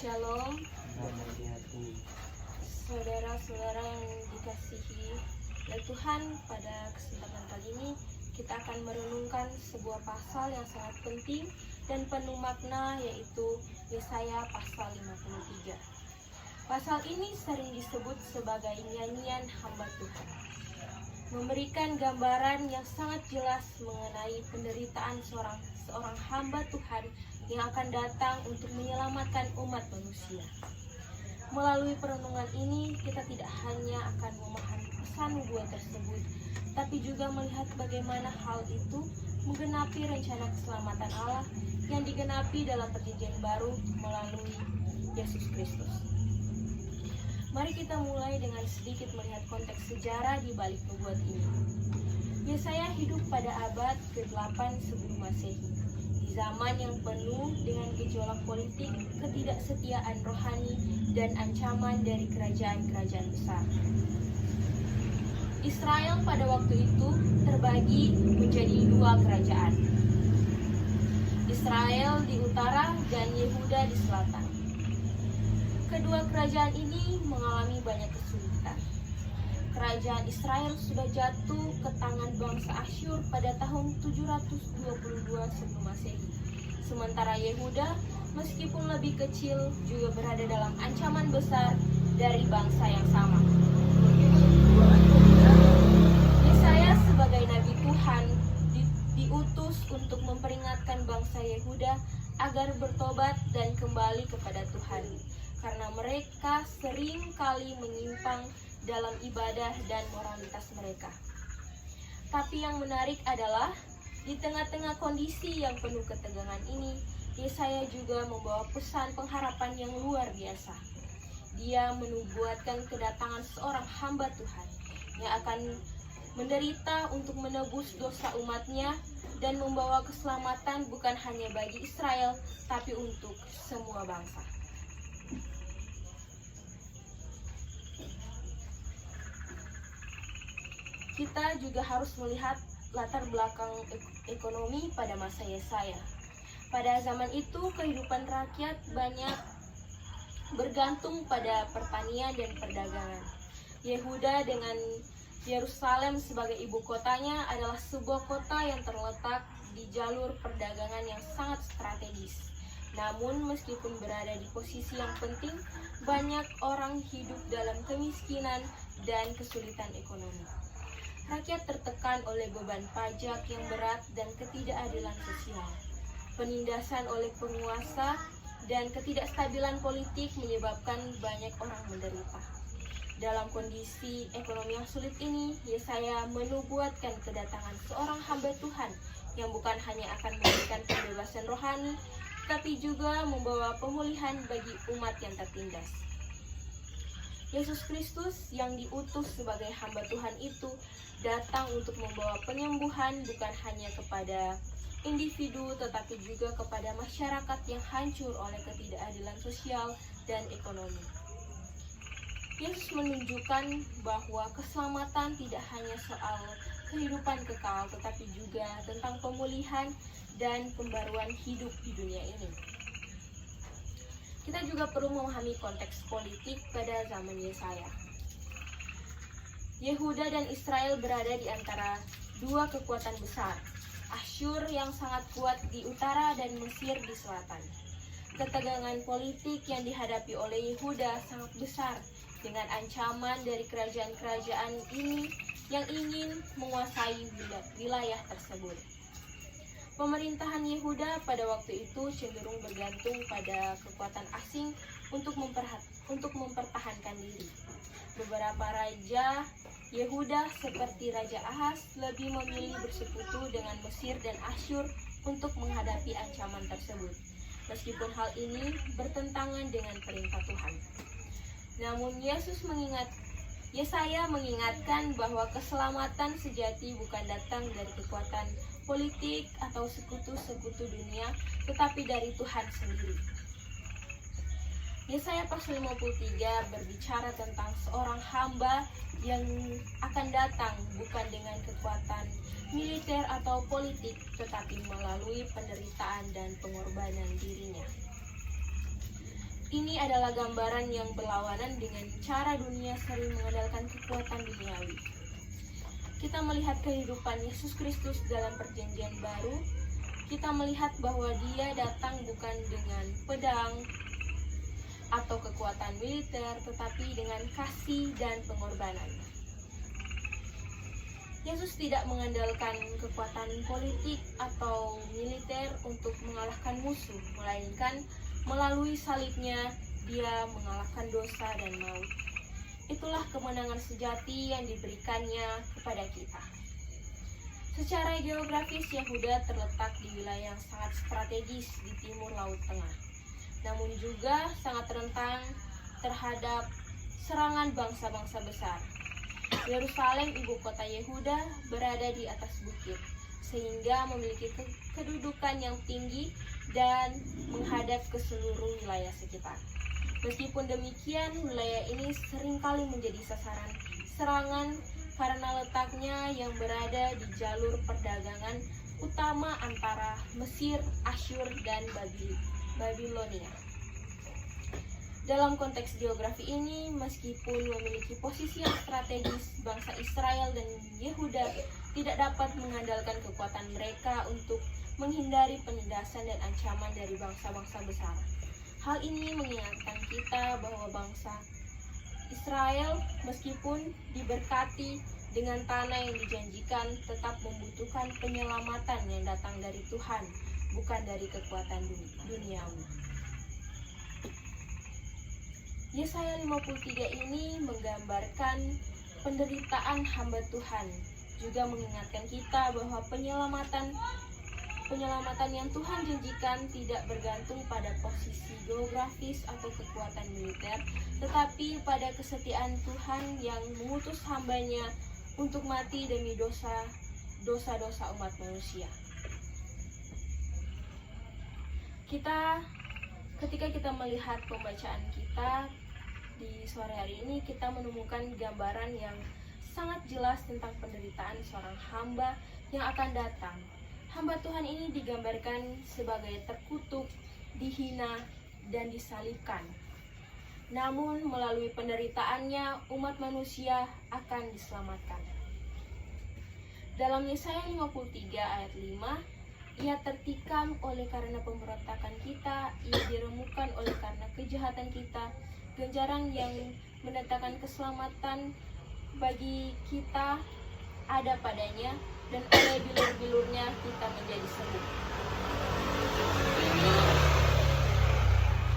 Shalom, saudara-saudara yang dikasihi oleh Tuhan. Pada kesempatan kali ini kita akan merenungkan sebuah pasal yang sangat penting dan penuh makna, yaitu Yesaya pasal 53. Pasal ini sering disebut sebagai nyanyian hamba Tuhan, memberikan gambaran yang sangat jelas mengenai penderitaan seorang hamba Tuhan yang akan datang untuk menyelamatkan umat manusia. Melalui perenungan ini, kita tidak hanya akan memahami pesan nubuat tersebut, tapi juga melihat bagaimana hal itu menggenapi rencana keselamatan Allah yang digenapi dalam perjanjian baru melalui Yesus Kristus. Mari kita mulai dengan sedikit melihat konteks sejarah di balik nubuat ini. Yesaya hidup pada abad ke-8 sebelum Masehi, di zaman yang penuh dengan gejolak politik, ketidaksetiaan rohani, dan ancaman dari kerajaan-kerajaan besar. Israel pada waktu itu terbagi menjadi dua kerajaan, Israel di utara dan Yehuda di selatan. Kedua kerajaan ini mengalami banyak kesulitan. Kerajaan Israel sudah jatuh ke tangan bangsa Asyur pada tahun 722 sebelum Masehi. Sementara Yehuda, meskipun lebih kecil, juga berada dalam ancaman besar dari bangsa yang sama. Yesaya sebagai nabi Tuhan diutus untuk memperingatkan bangsa Yehuda agar bertobat dan kembali kepada Tuhan, karena mereka sering kali menyimpang dalam ibadah dan moralitas mereka. Tapi yang menarik adalah di tengah-tengah kondisi yang penuh ketegangan ini, Yesaya juga membawa pesan pengharapan yang luar biasa. Dia menubuatkan kedatangan seorang hamba Tuhan yang akan menderita untuk menebus dosa umatnya dan membawa keselamatan bukan hanya bagi Israel, tapi untuk semua bangsa. Kita juga harus melihat latar belakang ekonomi pada masa Yesaya. Pada zaman itu, kehidupan rakyat banyak bergantung pada pertanian dan perdagangan. Yehuda dengan Yerusalem sebagai ibu kotanya adalah sebuah kota yang terletak di jalur perdagangan yang sangat strategis. Namun meskipun berada di posisi yang penting, banyak orang hidup dalam kemiskinan dan kesulitan ekonomi. Rakyat tertekan oleh beban pajak yang berat dan ketidakadilan sosial. Penindasan oleh penguasa dan ketidakstabilan politik menyebabkan banyak orang menderita. Dalam kondisi ekonomi yang sulit ini, Yesaya menubuatkan kedatangan seorang hamba Tuhan yang bukan hanya akan memberikan kebebasan rohani, tapi juga membawa pemulihan bagi umat yang tertindas. Yesus Kristus yang diutus sebagai hamba Tuhan itu datang untuk membawa penyembuhan bukan hanya kepada individu, tetapi juga kepada masyarakat yang hancur oleh ketidakadilan sosial dan ekonomi. Yesus menunjukkan bahwa keselamatan tidak hanya soal kehidupan kekal, tetapi juga tentang pemulihan dan pembaruan hidup di dunia ini. Kita juga perlu memahami konteks politik pada zaman Yesaya. Yehuda dan Israel berada di antara dua kekuatan besar, Asyur yang sangat kuat di utara dan Mesir di selatan. Ketegangan politik yang dihadapi oleh Yehuda sangat besar, dengan ancaman dari kerajaan-kerajaan ini yang ingin menguasai wilayah tersebut. Pemerintahan Yehuda pada waktu itu cenderung bergantung pada kekuatan asing untuk mempertahankan diri. Beberapa raja Yehuda seperti Raja Ahaz lebih memilih bersekutu dengan Mesir dan Asyur untuk menghadapi ancaman tersebut, meskipun hal ini bertentangan dengan perintah Tuhan. Namun Yesaya mengingatkan bahwa keselamatan sejati bukan datang dari kekuatan politik atau sekutu-sekutu dunia, tetapi dari Tuhan sendiri. Yesaya pasal 53 berbicara tentang seorang hamba yang akan datang bukan dengan kekuatan militer atau politik, tetapi melalui penderitaan dan pengorbanan dirinya. ini adalah gambaran yang berlawanan dengan cara dunia sering mengandalkan kekuatan duniawi. Kita melihat kehidupan Yesus Kristus dalam Perjanjian Baru, kita melihat bahwa Dia datang bukan dengan pedang atau kekuatan militer, tetapi dengan kasih dan pengorbanan. Yesus tidak mengandalkan kekuatan politik atau militer untuk mengalahkan musuh, melainkan melalui salibnya Dia mengalahkan dosa dan maut. Itulah kemenangan sejati yang diberikannya kepada kita. Secara geografis, Yehuda terletak di wilayah yang sangat strategis di timur Laut Tengah, namun juga sangat rentan terhadap serangan bangsa-bangsa besar. Yerusalem, ibu kota Yehuda, berada di atas bukit, sehingga memiliki kedudukan yang tinggi dan menghadap ke seluruh wilayah sekitar. Meskipun demikian, wilayah ini seringkali menjadi sasaran serangan karena letaknya yang berada di jalur perdagangan utama antara Mesir, Asyur, dan Babilonia. Dalam konteks geografi ini, meskipun memiliki posisi yang strategis, bangsa Israel dan Yehuda tidak dapat mengandalkan kekuatan mereka untuk menghindari penindasan dan ancaman dari bangsa-bangsa besar. Hal ini mengingatkan kita bahwa bangsa Israel meskipun diberkati dengan tanah yang dijanjikan tetap membutuhkan penyelamatan yang datang dari Tuhan, bukan dari kekuatan duniawi. Yesaya 53 ini menggambarkan penderitaan hamba Tuhan, juga mengingatkan kita bahwa penyelamatan yang Tuhan janjikan tidak bergantung pada posisi geografis atau kekuatan militer, tetapi pada kesetiaan Tuhan yang mengutus hambanya untuk mati demi dosa-dosa umat manusia. Ketika kita melihat pembacaan kita di sore hari ini, kita menemukan gambaran yang sangat jelas tentang penderitaan seorang hamba yang akan datang. Hamba Tuhan ini digambarkan sebagai terkutuk, dihina, dan disalibkan. Namun melalui penderitaannya, umat manusia akan diselamatkan. Dalam Yesaya 53 ayat 5, Ia tertikam oleh karena pemberontakan kita, Ia diremukkan oleh karena kejahatan kita, ganjaran yang mendatangkan keselamatan bagi kita ada padanya, dan oleh bilur-bilurnya kita menjadi sembuh.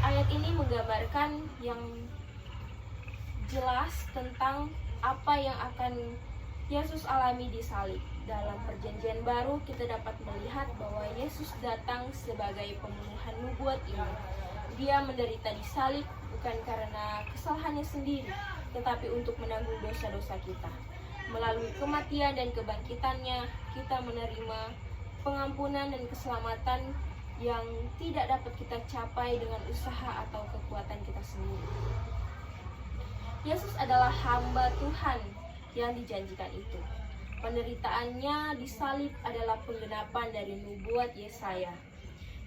Ayat ini menggambarkan yang jelas tentang apa yang akan Yesus alami di salib. Dalam Perjanjian Baru kita dapat melihat bahwa Yesus datang sebagai pemenuhan nubuat ini. Dia menderita di salib bukan karena kesalahannya sendiri, tetapi untuk menanggung dosa-dosa kita. Melalui kematian dan kebangkitannya, kita menerima pengampunan dan keselamatan yang tidak dapat kita capai dengan usaha atau kekuatan kita sendiri. Yesus adalah hamba Tuhan yang dijanjikan itu. Penderitaannya di salib adalah penggenapan dari nubuat Yesaya,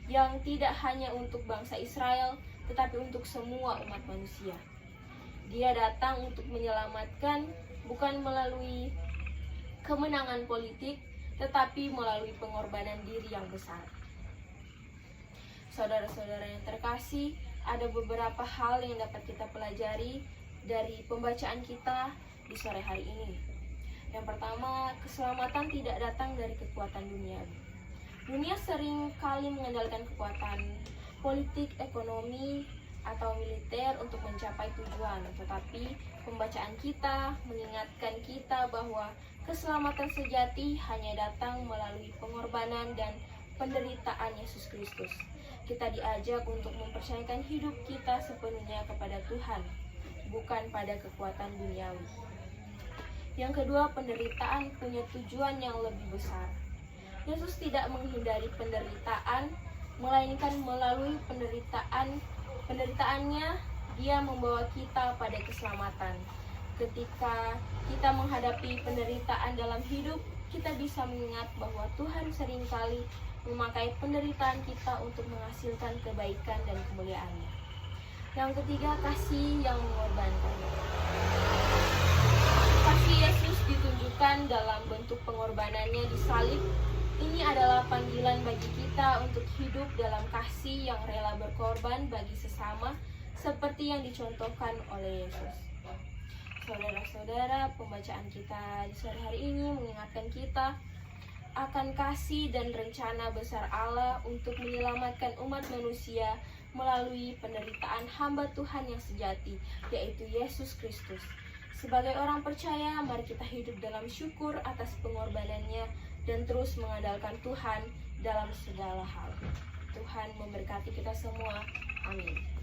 yang tidak hanya untuk bangsa Israel, tetapi untuk semua umat manusia. Dia datang untuk menyelamatkan, bukan melalui kemenangan politik, tetapi melalui pengorbanan diri yang besar. Saudara-saudara yang terkasih, ada beberapa hal yang dapat kita pelajari dari pembacaan kita di sore hari ini. Yang pertama, keselamatan tidak datang dari kekuatan duniawi. Dunia sering kali mengandalkan kekuatan politik, ekonomi, atau militer untuk mencapai tujuan, tetapi pembacaan kita mengingatkan kita bahwa keselamatan sejati hanya datang melalui pengorbanan dan penderitaan Yesus Kristus. Kita diajak untuk mempercayakan hidup kita sepenuhnya kepada Tuhan, bukan pada kekuatan duniawi. Yang kedua, penderitaan punya tujuan yang lebih besar. Yesus tidak menghindari penderitaan, melainkan melalui penderitaannya, Dia membawa kita pada keselamatan. Ketika kita menghadapi penderitaan dalam hidup, kita bisa mengingat bahwa Tuhan seringkali memakai penderitaan kita untuk menghasilkan kebaikan dan kemuliaan-Nya. Yang ketiga, kasih yang mengorbankan. Kasih Yesus ditunjukkan dalam bentuk pengorbanannya di salib. Ini adalah panggilan bagi kita untuk hidup dalam kasih yang rela berkorban bagi sesama, seperti yang dicontohkan oleh Yesus. Saudara-saudara, pembacaan kita di sore hari ini mengingatkan kita akan kasih dan rencana besar Allah untuk menyelamatkan umat manusia melalui penderitaan hamba Tuhan yang sejati, yaitu Yesus Kristus. Sebagai orang percaya, mari kita hidup dalam syukur atas pengorbanannya dan terus mengandalkan Tuhan dalam segala hal. Tuhan memberkati kita semua. Amin.